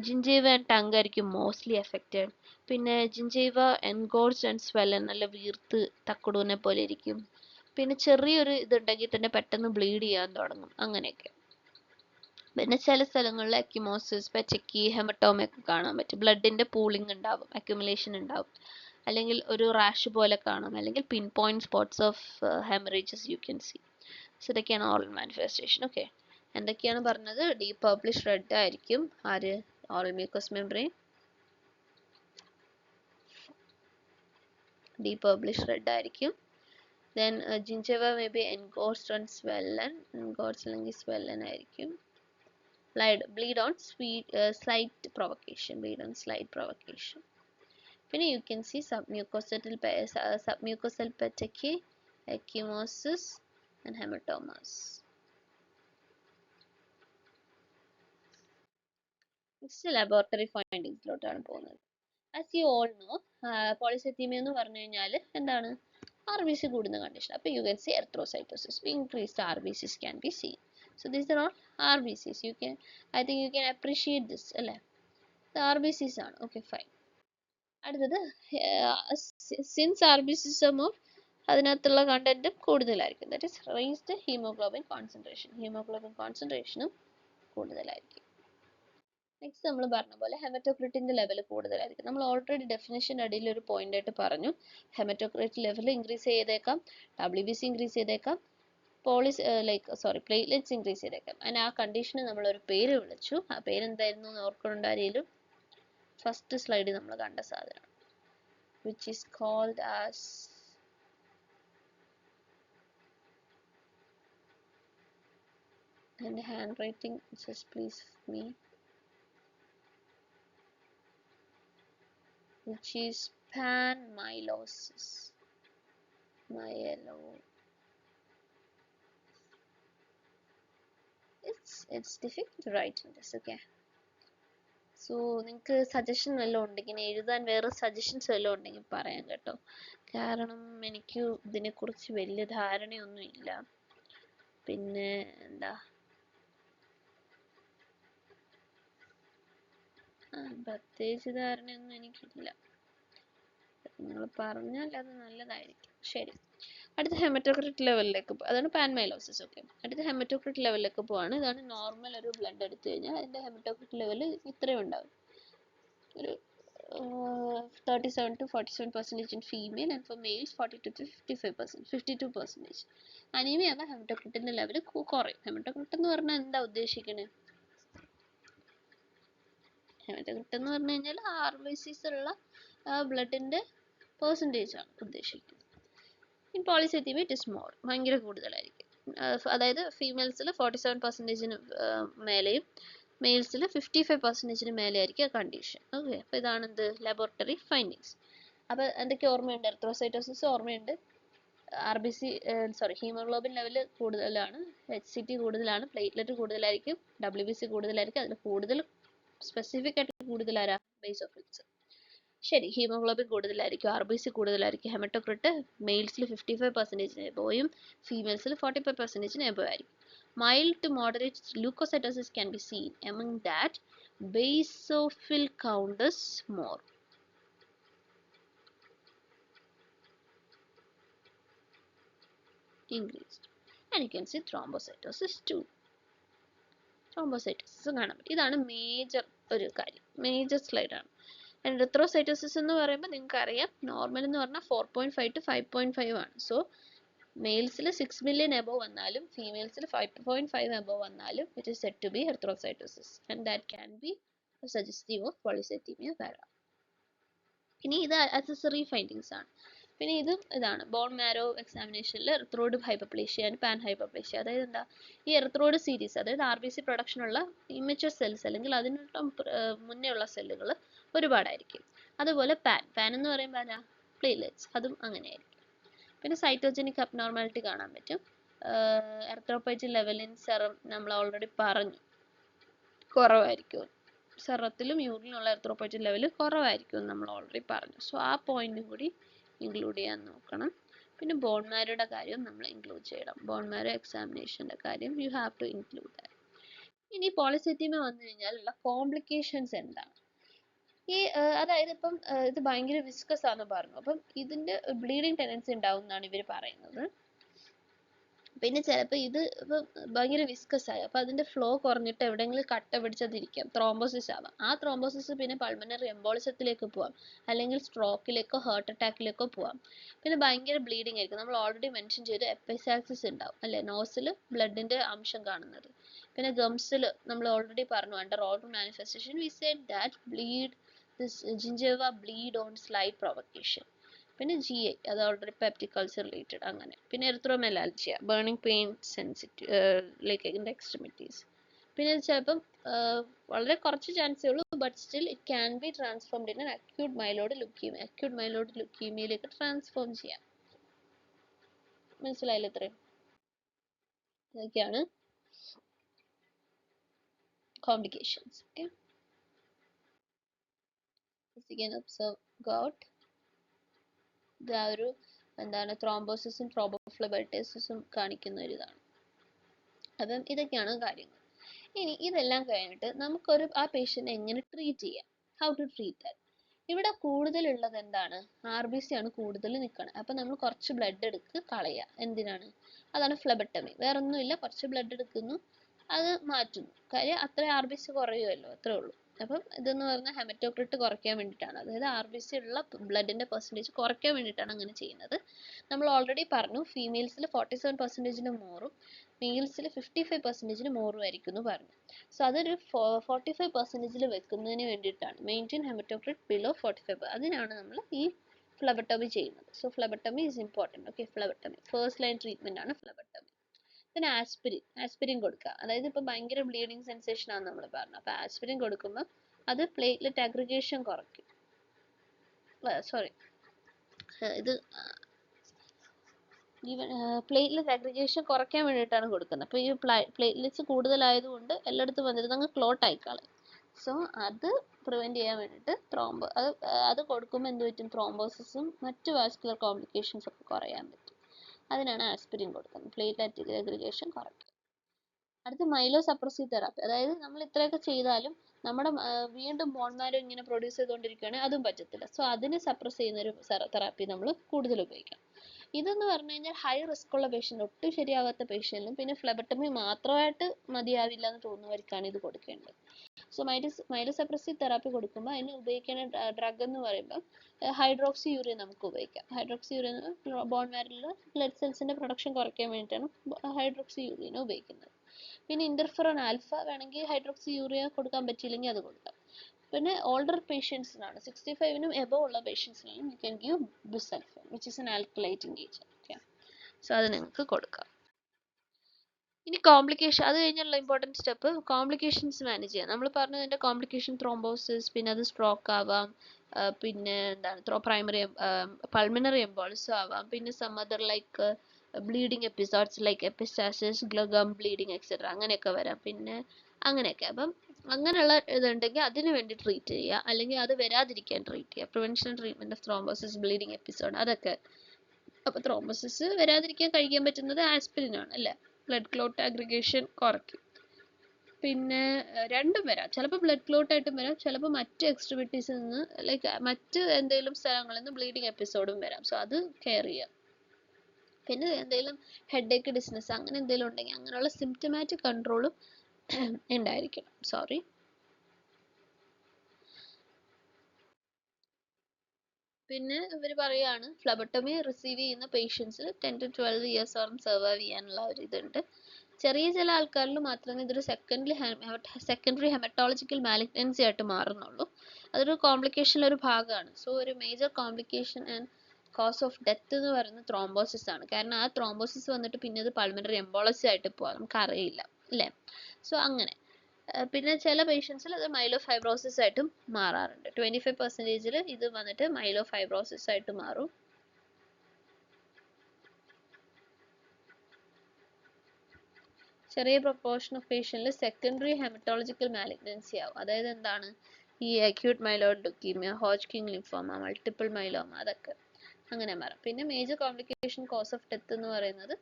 ജിഞ്ചൈവ ആൻഡ് ടങ് ആയിരിക്കും മോസ്റ്റ്ലി എഫക്റ്റഡ്. പിന്നെ ജിഞ്ചൈവ എൻഗോർജ്ഡ് ആൻഡ് സ്വെല്ലൻ, നല്ല വീർത്ത് തക്കുടൂനെ പോലെ ഇരിക്കും. പിന്നെ ചെറിയൊരു ഇതുണ്ടെങ്കിൽ തന്നെ പെട്ടെന്ന് ബ്ലീഡ് ചെയ്യാൻ തുടങ്ങും, അങ്ങനെയൊക്കെ. പിന്നെ ചില സ്ഥലങ്ങളിൽ എക്യുമോസിസ്, പെറ്റക്കി, ഹെമറ്റോമ ഒക്കെ കാണാൻ പറ്റും. ബ്ലഡിന്റെ പൂളിംഗ് ഉണ്ടാവും, അക്യുമുലേഷൻ ഉണ്ടാവും, അല്ലെങ്കിൽ ഒരു റാഷ് പോലെ കാണാം, അല്ലെങ്കിൽ pinpoint spots of haemorrhages you can see. So ഇതൊക്കെയാണ് ഓറൽ മാനിഫെസ്റ്റേഷൻ. ഓക്കെ, എന്തൊക്കെയാണ് പറഞ്ഞത്? ഡീപ്പ് പർപ്പിളിഷ് റെഡ് ആയിരിക്കും ആര്, oral mucous membrane deep purplish red ആയിരിക്കും. Then gingiva may be engorged and swollen, engorged അല്ലെങ്കിൽ സ്വെല്ലൻ ആയിരിക്കും. bleed on slight provocation, bleed on slight provocation. Then you can see submucosal petechiae, ecchymosis and hematomas. Next laboratory findings ലോട്ടാണ് പോകുന്നത്. As you all know, polycythemia എന്ന് പറഞ്ഞു കഴിഞ്ഞാൽ എന്താണ്, RBC കൂടുന്ന condition. അപ്പോൾ you can see erythrocytosis, increased RBCs can be seen. So these are all RBCs. I think you can appreciate this അല്ലേ? The RBCs ആണ്. Okay, fine. അടുത്തത് since RBCs are more, അതിനകത്തുള്ള കണ്ടന്റും കൂടുതലായിരിക്കും. That is raised haemoglobin concentration, haemoglobin കോൺസെൻട്രേഷനും കൂടുതലായിരിക്കും. Next നമ്മൾ പറഞ്ഞ പോലെ ഹെമറ്റോക്രിറ്റിന്റെ ലെവൽ കൂടുതലായിരിക്കും. നമ്മൾ ഓൾറെഡി ഡെഫിനേഷൻ്റെ അടിയിൽ ഒരു പോയിന്റ് ആയിട്ട് പറഞ്ഞു, ഹെമറ്റോക്രിറ്റ് ലെവൽ ഇൻക്രീസ് ചെയ്തേക്കാം, WBC ഇൻക്രീസ് ചെയ്തേക്കാം, പ്ലേറ്റ്ലെറ്റ്സ് ഇൻക്രീസ് ചെയ്തേക്കാം. അതിന് ആ കണ്ടീഷന് നമ്മൾ ഒരു പേര് വിളിച്ചു. ആ പേര് എന്തായിരുന്നു എന്ന് ഓർക്കുന്നുണ്ടായാലും ഫസ്റ്റ് സ്ലൈഡിൽ നമ്മൾ കണ്ട സാധനം, which is called as and handwriting just please me, which is panmylosis. It's difficult to write in this. Okay, so നിങ്ങൾക്ക് സജഷൻ വല്ലതും ഉണ്ടെങ്കിൽ, എഴുതാൻ വേറെ സജഷൻസ് വല്ലതും ഉണ്ടെങ്കിൽ പറയാം കേട്ടോ. കാരണം എനിക്ക് ഇതിനെക്കുറിച്ച് വലിയ ധാരണയൊന്നും ഇല്ല. പിന്നെ എന്താ, പ്രത്യേകിച്ച് ധാരണയൊന്നും എനിക്കില്ല. നിങ്ങൾ പറഞ്ഞാൽ അത് നല്ലതായിരിക്കും. ശരി, അടുത്ത ഹെമറ്റോക്രിറ്റ് ലെവലിലേക്ക് അതാണ് പാൻമൈലോസിസ്. ഓക്കെ, അടുത്ത ഹെമറ്റോക്രിറ്റ് ലെവലിലേക്ക് പോവാണ്. ഇതാണ് നോർമൽ ഒരു ബ്ലഡ് എടുത്തു കഴിഞ്ഞാൽ അതിൻ്റെ ഹെമറ്റോക്രിറ്റ് ലെവൽ ഇത്രയും ഉണ്ടാവും, ഒരു 37 to 47% in female, and for males 42 to 55%, 52%. Anaemia ആകുമ്പോൾ ഹെമറ്റോക്രിറ്റിന്റെ ലെവൽ കുറയും. ഹെമറ്റോക്രിറ്റ് എന്ന് പറഞ്ഞാൽ എന്താ ഉദ്ദേശിക്കണേ? ഹെമറ്റോക്രിറ്റ് എന്ന് പറഞ്ഞു കഴിഞ്ഞാൽ RBCs ഉള്ള ബ്ലഡിന്റെ പെർസെൻറ്റേജ് ആണ് ഉദ്ദേശിക്കുന്നത്. In polycythaemia it is more, ഭയങ്കര കൂടുതലായിരിക്കും. അതായത് ഫീമെയിൽസിൽ 47%-ന് മേലെയും മെയിൽസിൽ 55%-ന് മേലെ ആയിരിക്കും ആ കണ്ടീഷൻ. ഓക്കെ, അപ്പോൾ ഇതാണ് എന്ത് ലബോറട്ടറി ഫൈൻഡിങ്സ്. അപ്പോൾ എന്തൊക്കെ ഓർമ്മയുണ്ട്? എർത്രോസൈറ്റോസിസ് ഓർമ്മയുണ്ട്, ഹീമോഗ്ലോബിൻ ലെവൽ കൂടുതലാണ്, HCT കൂടുതലാണ്, പ്ലേറ്റ്ലെറ്റ് കൂടുതലായിരിക്കും, WBC കൂടുതലായിരിക്കും. അതിൽ കൂടുതൽ സ്പെസിഫിക് ആയിട്ട് കൂടുതൽ ആരാ? ബേസോഫിൽസ്. ശരി, ഹീമോഗ്ലോബിൻ കൂടുതലായിരിക്കും, RBC കൂടുതലായിരിക്കും, ഹെമറ്റോക്രിറ്റ് മെയിൽസിൽ 55%-ന് എബോയും ഫീമെയിൽസിൽ 45%-ന് എബോ ആയിരിക്കും. Mild to moderate leukocytosis can be seen. Among that, basophil count is more. Increased. And you can see thrombocytosis too. Thrombocytosis കാണാൻ പറ്റും. ഇതാണ് മേജർ ഒരു കാര്യം, മേജർ സ്ലൈഡ് ആണ്. ആൻഡ് എർത്രോസൈറ്റോസിസ് എന്ന് പറയുമ്പോൾ നിങ്ങൾക്ക് അറിയാം, നോർമൽ എന്ന് പറഞ്ഞാൽ 4.5 to 5.5 ആണ്. സോ മെയിൽസിൽ 6 million എബോ വന്നാലും ഫീമെയിൽസിൽ 5.5 എബോ വന്നാലും it is said to be erythrocytosis, and that can be suggestive of polycythaemia vera. ഇനി ഇത് അക്സസറി ഫൈൻഡിങ്സ് ആണ്. പിന്നെ ഇതാണ് ബോൺ മാരോ എക്സാമിനേഷനിൽ erythroid hyperplasia and pan hyperplasia. അതായത് എന്താ, ഈ എർത്രോയിഡ് സീരീസ്, അതായത് RBC പ്രൊഡക്ഷൻ ഉള്ള ഇമ്മച്വർ സെൽസ് അല്ലെങ്കിൽ അതിനൊട്ടും മുന്നേ ഉള്ള സെല്ലുകൾ ഒരുപാടായിരിക്കും. അതുപോലെ പാൻ എന്ന് പറയുമ്പോൾ അതാ പ്ലേറ്റ്ലെറ്റ്സ്, അതും അങ്ങനെയായിരിക്കും. പിന്നെ സൈറ്റോജനിക് അബ്നോർമാലിറ്റി കാണാൻ പറ്റും. എർത്രോപോയറ്റിൻ ലെവൽ ഇൻ സെറം നമ്മൾ ഓൾറെഡി പറഞ്ഞു കുറവായിരിക്കും. സെറത്തിലും യൂറിനുള്ള എർത്രോപോയറ്റിൻ ലെവൽ കുറവായിരിക്കും നമ്മൾ ഓൾറെഡി പറഞ്ഞു. സോ ആ പോയിന്റും കൂടി ഇൻക്ലൂഡ് ചെയ്യാൻ നോക്കണം. പിന്നെ ബോൺ മാരോയുടെ കാര്യം നമ്മൾ ഇൻക്ലൂഡ് ചെയ്യണം. ബോൺ മാരോ എക്സാമിനേഷൻ്റെ കാര്യം you have to include that. ഇനി പോളിസൈത്തീമിയ വന്നു കഴിഞ്ഞാലുള്ള കോംപ്ലിക്കേഷൻസ് എന്താണ്? അതായത് ഇപ്പം ഇത് ഭയങ്കര വിസ്കസ് ആണെന്ന് പറഞ്ഞു. അപ്പം ഇതിൻ്റെ ബ്ലീഡിങ് ടെൻഡൻസി ഉണ്ടാവും എന്നാണ് ഇവർ പറയുന്നത്. പിന്നെ ചിലപ്പോൾ ഇത് ഇപ്പം ഭയങ്കര വിസ്കസ് ആയി, അപ്പോൾ അതിൻ്റെ ഫ്ലോ കുറഞ്ഞിട്ട് എവിടെയെങ്കിലും കട്ട പിടിച്ചതിരിക്കാം, ത്രോംബോസിസ് ആവാം. ആ ത്രോംബോസിസ് പിന്നെ പൾമണറി എംബോളിസത്തിലേക്ക് പോവാം, അല്ലെങ്കിൽ സ്ട്രോക്കിലേക്കോ ഹാർട്ട് അറ്റാക്കിലേക്കോ പോവാം. പിന്നെ ഭയങ്കര ബ്ലീഡിങ് ആയിരിക്കും. നമ്മൾ ഓൾറെഡി മെൻഷൻ ചെയ്തു എപ്പിസാക്സിസ് ഉണ്ടാവും അല്ലേ, നോസിൽ ബ്ലഡിൻ്റെ അംശം കാണുന്നത്. പിന്നെ ഗംസിൽ നമ്മൾ ഓൾറെഡി പറഞ്ഞു under all manifestation we said that bleed this gingiva bleed on slight provocation. പിന്നെ GI, അത് ഓൾറെഡി പെപ്റ്റിക് അൾസർ റിലേറ്റഡ് അങ്ങനെ. പിന്നെ erythromelalgia, burning pain sensitive like in the extremities. പിന്നെ ചിലപ്പം വളരെ കുറച്ച് ചാൻസേ ഉള്ളൂ, but still it can be transformed in acute myeloid leukaemia. Acute myeloid ലുക്കീമിയയിലേക്ക് ട്രാൻസ്ഫോം ചെയ്യാം. മനസ്സിലായില്ല? ഇത്രയും ഇതൊക്കെയാണ് കോംപ്ലിക്കേഷൻസ്. ഓക്കെ, ഒബ്സർവ് ഗോട്ട് ഇത് ആ ഒരു എന്താണ് ത്രോംബോസിസും ത്രോംബോഫ്ലെബൈറ്റിസും കാണിക്കുന്ന ഒരു ഇതാണ്. അപ്പം ഇതൊക്കെയാണ് കാര്യങ്ങൾ. ഇനി ഇതെല്ലാം കഴിഞ്ഞിട്ട് നമുക്കൊരു ആ പേഷ്യൻ്റ് എങ്ങനെ ട്രീറ്റ് ചെയ്യാം, ഹൗ ടു ട്രീറ്റ് ദാറ്റ്. ഇവിടെ കൂടുതലുള്ളത് എന്താണ്, RBC ആണ് കൂടുതൽ നിൽക്കുന്നത്. അപ്പം നമ്മൾ കുറച്ച് ബ്ലഡ് എടുത്ത് കളയുക. എന്തിനാണ്? അതാണ് ഫ്ലെബക്ടമി. വേറെ ഒന്നുമില്ല, കുറച്ച് ബ്ലഡ് എടുക്കുന്നു, അത് മാറ്റുന്നു. കാര്യം അത്ര RBC കുറയുമല്ലോ, അത്രേ ഉള്ളൂ. അപ്പം ഇതെന്ന് പറഞ്ഞാൽ ഹെമറ്റോക്രിറ്റ് കുറയ്ക്കാൻ വേണ്ടിയിട്ടാണ്, അതായത് RBC ഉള്ള ബ്ലഡിൻ്റെ പെർസെൻറ്റേജ് കുറയ്ക്കാൻ വേണ്ടിയിട്ടാണ് അങ്ങനെ ചെയ്യുന്നത്. നമ്മൾ ഓൾറെഡി പറഞ്ഞു ഫീമെയിൽസിൽ 47% മോറും മെയിൽസിൽ 55% മോറും ആയിരിക്കും എന്ന് പറഞ്ഞു. സോ അതൊരു 45% വെക്കുന്നതിന് വേണ്ടിയിട്ടാണ്, മെയിൻറ്റെയിൻ ഹെമറ്റോക്രിറ്റ് ബിലോ 45. അതിനാണ് നമ്മൾ ഈ ഫ്ലെബക്ടമി ചെയ്യുന്നത്. So phlebectomy is important. Okay, phlebectomy first line treatment ആണ് ഫ്ലെബക്ടമി. പിന്നെ ആസ്പിരിൻ കൊടുക്കുക. അതായത് ഇപ്പോൾ ഭയങ്കര ബ്ലീഡിങ് സെൻസേഷൻ ആണ് നമ്മൾ പറഞ്ഞത്, അപ്പോൾ ആസ്പിരിൻ കൊടുക്കുമ്പോൾ അത് പ്ലേറ്റ്ലെറ്റ് അഗ്രിഗേഷൻ കുറയ്ക്കും. സോറി, ഇത് പ്ലേറ്റ്ലെറ്റ് അഗ്രിഗേഷൻ കുറയ്ക്കാൻ വേണ്ടിയിട്ടാണ് കൊടുക്കുന്നത്. അപ്പോൾ ഈ പ്ലേറ്റ്ലെറ്റ്സ് കൂടുതലായതുകൊണ്ട് എല്ലായിടത്തും വന്നിരുന്ന് അങ്ങ് ക്ലോട്ട് ആയിക്കളയും. സോ അത് പ്രിവെൻറ്റ് ചെയ്യാൻ വേണ്ടിയിട്ട് അത് കൊടുക്കുമ്പോൾ എന്ത് പറ്റും, ത്രോംബോസിസും മറ്റ് വാസ്കുലർ കോംപ്ലിക്കേഷൻസ് ഒക്കെ കുറയാൻ പറ്റും. അതിനാണ് ആസ്പിരിൻ കൊടുക്കുന്നത്, പ്ലേറ്റ്ലെറ്റ് അഗ്രിഗേഷൻ കുറയ്ക്കും. അടുത്ത മൈലോ സപ്രസീവ് തെറാപ്പി. അതായത് നമ്മൾ ഇത്രയൊക്കെ ചെയ്താലും നമ്മുടെ വീണ്ടും ബോൺ മാരോ ഇങ്ങനെ പ്രൊഡ്യൂസ് ചെയ്തുകൊണ്ടിരിക്കുകയാണെങ്കിൽ അതും പറ്റത്തില്ല. സോ അതിനെ സപ്രസ് ചെയ്യുന്ന ഒരു തെറാപ്പി നമ്മൾ കൂടുതൽ ഉപയോഗിക്കണം. ഇതെന്ന് പറഞ്ഞു കഴിഞ്ഞാൽ ഹൈ റിസ്ക് ഉള്ള പേഷ്യൻ്റ്, ഒട്ടും ശരിയാവാത്ത പേഷ്യൻറ്റിനും പിന്നെ ഫ്ലെബക്ടമി മാത്രമായിട്ട് മതിയാവില്ല എന്ന് തോന്നുന്നവർക്കാണ് ഇത് കൊടുക്കേണ്ടത്. സോ മൈലോസപ്രസീവ് തെറാപ്പി കൊടുക്കുമ്പോൾ അതിന് ഉപയോഗിക്കുന്ന ഡ്രഗ് എന്ന് പറയുമ്പോൾ ഹൈഡ്രോക്സി യൂറിയ നമുക്ക് ഉപയോഗിക്കാം. ഹൈഡ്രോക്സി യൂറിയ ബോൺ മാരോയിലുള്ള ബ്ലഡ് സെൽസിൻ്റെ പ്രൊഡക്ഷൻ കുറയ്ക്കാൻ വേണ്ടിയിട്ടാണ് ഹൈഡ്രോക്സി യൂറിയനെ ഉപയോഗിക്കുന്നത്. പിന്നെ ഇൻ്റർഫെറോൺ ആൽഫ വേണമെങ്കിൽ ഹൈഡ്രോക്സി യൂറിയ കൊടുക്കാൻ പറ്റിയില്ലെങ്കിൽ അത് കൊടുക്കാം. പിന്നെ ഓൾഡർ പേഷ്യൻസിനാണ്, 65 എബോവ് ഉള്ള പേഷ്യൻസിനാണ് you can give busulfan which is an alkylating agent. Okay, so അത് നിങ്ങൾക്ക് കൊടുക്കാം. ഇനി കോംപ്ലിക്കേഷൻ, അത് കഴിഞ്ഞുള്ള ഇമ്പോർട്ടൻറ്റ് സ്റ്റെപ്പ് കോംപ്ലിക്കേഷൻസ് മാനേജ് ചെയ്യാം. നമ്മൾ പറഞ്ഞത് ഇതിൻ്റെ കോംപ്ലിക്കേഷൻ ത്രോംബോസിസ്, പിന്നെ അത് സ്ട്രോക്ക് ആവാം, പിന്നെ എന്താണ് പ്രൈമറി പൾമിനറി എംബോളിസം ആവാം, പിന്നെ some other like bleeding episodes like epistaxis, gum bleeding etcetera അങ്ങനെയൊക്കെ വരാം. പിന്നെ അങ്ങനെയൊക്കെ. അപ്പം അങ്ങനെയുള്ള ഇതുണ്ടെങ്കിൽ അതിന് വേണ്ടി ട്രീറ്റ് ചെയ്യുക, അല്ലെങ്കിൽ അത് വരാതിരിക്കാൻ ട്രീറ്റ് ചെയ്യുക. Prevention treatment of thrombosis, bleeding episode, അതൊക്കെ. അപ്പോൾ ത്രോംബോസിസ് വരാതിരിക്കാൻ കഴിക്കാൻ പറ്റുന്നത് ആസ്പിരിൻ ആണ് അല്ലേ, ബ്ലഡ് ക്ലോട്ട് അഗ്രിഗേഷൻ കുറയ്ക്കും. പിന്നെ രണ്ടും വരാം, ചിലപ്പോൾ ബ്ലഡ് ക്ലോട്ട് ആയിട്ടും വരാം, ചിലപ്പോൾ മറ്റ് എക്സ്ട്രിമിറ്റീസിൽ നിന്ന് ലൈക്ക് മറ്റ് എന്തെങ്കിലും സ്ഥലങ്ങളിൽ നിന്ന് ബ്ലീഡിങ് എപ്പിസോഡും വരാം. സോ അത് കെയർ ചെയ്യാം. പിന്നെ എന്തെങ്കിലും ഹെഡേക്ക്, ഡിസ്നെസ് അങ്ങനെ എന്തെങ്കിലും ഉണ്ടെങ്കിൽ അങ്ങനെയുള്ള സിംറ്റമാറ്റിക് കൺട്രോളും ഉണ്ടായിരിക്കണം. സോറി. പിന്നെ ഇവർ പറയുകയാണ് ഫ്ലബക്ടമി റിസീവ് ചെയ്യുന്ന പേഷ്യൻസിൽ 10 to 12 ഇയേഴ്സോളം സർവൈവ് ചെയ്യാനുള്ള ഒരു ഇതുണ്ട്. ചെറിയ ചില ആൾക്കാരിൽ മാത്രമേ ഇതൊരു സെക്കൻഡറി ഹെമറ്റോളജിക്കൽ മാലിഗ്നൻസി ആയിട്ട് മാറുന്നുള്ളൂ. അതൊരു കോംപ്ലിക്കേഷനിലെ ഒരു ഭാഗമാണ്. സോ ഒരു major complication and cause of death എന്ന് പറയുന്നത് ത്രോംബോസിസ് ആണ്. കാരണം ആ ത്രോംബോസിസ് വന്നിട്ട് പിന്നെ അത് പൾമണറി എംബോളസി ആയിട്ട് പോകാം, നമുക്കറിയില്ല അല്ലേ. സോ അങ്ങനെ പിന്നെ ചില പേഷ്യൻസിൽ അത് മൈലോഫൈബ്രോസിസ് ആയിട്ടും മാറാറുണ്ട്. 25% ഇത് വന്നിട്ട് മൈലോഫൈബ്രോസിസ് ആയിട്ട് മാറും. ചെറിയ പ്രൊപ്പോർഷൻ ഓഫ് പേഷ്യൻറ്റിൽ സെക്കൻഡറി ഹെമറ്റോളജിക്കൽ മാലിഗ്നൻസി ആവും. അതായത് എന്താണ്, ഈ acute myeloid leukaemia, Hodgkin lymphoma, multiple myeloma, അതൊക്കെ അങ്ങനെ മാറാം. പിന്നെ major complication cause of death എന്ന് പറയുന്നത്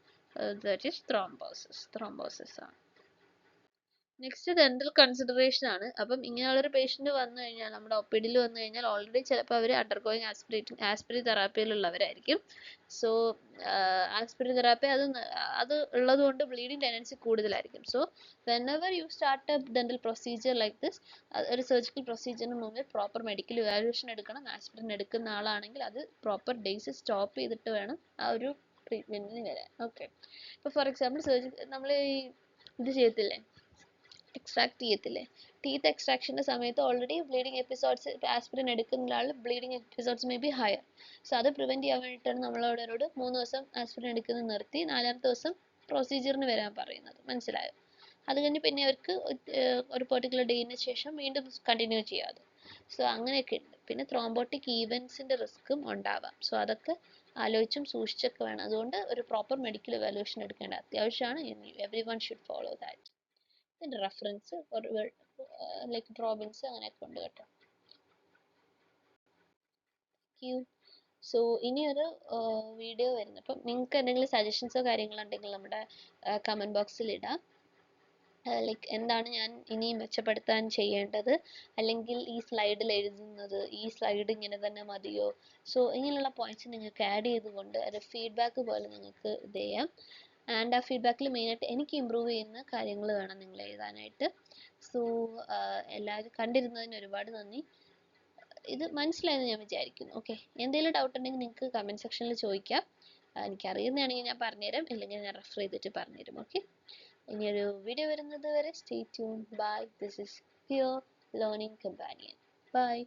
ദാറ്റ് ഈസ് ത്രോംബോസിസ് ആണ്. നെക്സ്റ്റ് ഡെന്റൽ കൺസിഡറേഷൻ ആണ്. അപ്പം ഇങ്ങനെയുള്ളൊരു പേഷ്യൻ്റ് വന്നു കഴിഞ്ഞാൽ നമ്മുടെ ഒ.പി.ഡിയിൽ വന്നു കഴിഞ്ഞാൽ ഓൾറെഡി ചിലപ്പോൾ അവർ അണ്ടർഗോയിങ് ആസ്പിരിൻ തെറാപ്പിയിലുള്ളവരായിരിക്കും. സോ ആസ്പിരിൻ തെറാപ്പി അത് ഉള്ളത് കൊണ്ട് ബ്ലീഡിങ് ടെൻഡൻസി കൂടുതലായിരിക്കും. So whenever you start a dental procedure like this, ഒരു സർജിക്കൽ പ്രൊസീജിയറിന് മുമ്പിൽ പ്രോപ്പർ മെഡിക്കൽ ഇവാലുവേഷൻ എടുക്കണം. ആസ്പിരിൻ എടുക്കുന്ന ആളാണെങ്കിൽ അത് പ്രോപ്പർ ഡേയ്സ് സ്റ്റോപ്പ് ചെയ്തിട്ട് വേണം ആ ഒരു ട്രീറ്റ്മെൻറ്റിന് വരാൻ. ഓക്കെ. ഇപ്പോൾ ഫോർ എക്സാമ്പിൾ നമ്മൾ ഈ ഇത് ചെയ്യത്തില്ലേ, എക്സ്ട്രാക്ട് ചെയ്യത്തില്ലേ, ടീത്ത് എക്സ്ട്രാക്ഷൻ്റെ സമയത്ത് ഓൾറെഡി ബ്ലീഡിങ് എപ്പിസോഡ്സ്, ആസ്പിരിൻ എടുക്കുന്ന ആൾ bleeding episodes may be higher. So അത് പ്രിവെൻറ്റ് ചെയ്യാൻ വേണ്ടിയിട്ടാണ് നമ്മളോട് 3 ദിവസം ആസ്പിരിൻ എടുക്കുന്നത് നിർത്തി 4ാമത്തെ ദിവസം പ്രൊസീജിയറിന് വരാൻ പറയുന്നത്. മനസ്സിലായോ? അത് കഴിഞ്ഞ് പിന്നെ അവർക്ക് ഒരു പെർട്ടിക്കുലർ ഡേയിന് ശേഷം വീണ്ടും കണ്ടിന്യൂ ചെയ്യാതെ. സോ അങ്ങനെയൊക്കെ ഉണ്ട്. പിന്നെ ത്രോംബോട്ടിക് ഈവൻസിൻ്റെ റിസ്ക്കും ഉണ്ടാവാം. സോ അതൊക്കെ ആലോചിച്ചും സൂക്ഷിച്ചൊക്കെ വേണം. അതുകൊണ്ട് ഒരു പ്രോപ്പർ മെഡിക്കൽ എവാലുവേഷൻ എടുക്കേണ്ട അത്യാവശ്യമാണ്. Every one should follow that. ഇതിൻ്റെ റെഫറൻസ് ഒരു ലൈക്ക് ഡ്രോബിൻസ് അങ്ങനെയൊക്കെ ഉണ്ട് കേട്ടോ. സോ ഇനിയൊരു വീഡിയോ വരുന്നു. അപ്പം നിങ്ങൾക്ക് എന്തെങ്കിലും സജഷൻസോ കാര്യങ്ങളോ ഉണ്ടെങ്കിൽ നമ്മുടെ കമൻറ്റ് ബോക്സിൽ ഇടാം. ലൈക്ക് എന്താണ് ഞാൻ ഇനി മെച്ചപ്പെടുത്താൻ ചെയ്യേണ്ടത്, അല്ലെങ്കിൽ ഈ സ്ലൈഡിൽ എഴുതുന്നത് ഈ സ്ലൈഡ് ഇങ്ങനെ തന്നെ മതിയോ. സോ ഇങ്ങനെയുള്ള പോയിന്റ്സ് നിങ്ങൾക്ക് ആഡ് ചെയ്തുകൊണ്ട് ഒരു ഫീഡ്ബാക്ക് പോലെ നിങ്ങൾക്ക് ഇത് ചെയ്യാം. ആൻഡ് ആ ഫീഡ്ബാക്കിൽ മെയിനായിട്ട് എനിക്ക് ഇമ്പ്രൂവ് ചെയ്യുന്ന കാര്യങ്ങൾ വേണം നിങ്ങൾ എഴുതാനായിട്ട്. സോ എല്ലാവരും കണ്ടിരുന്നതിന് ഒരുപാട് നന്ദി. ഇത് മനസ്സിലായെന്ന് ഞാൻ വിചാരിക്കുന്നു. ഓക്കെ, എന്തെങ്കിലും ഡൗട്ട് ഉണ്ടെങ്കിൽ നിങ്ങൾക്ക് കമൻറ്റ് സെക്ഷനിൽ ചോദിക്കാം. എനിക്കറിയുന്നതാണെങ്കിൽ ഞാൻ പറഞ്ഞുതരാം, ഇല്ലെങ്കിൽ ഞാൻ റെഫർ ചെയ്തിട്ട് പറഞ്ഞുതരും. ഓക്കെ, ഇനിയൊരു വീഡിയോ വരുന്നത് വരെ stay tune. Bye. This is pure learning companion. By.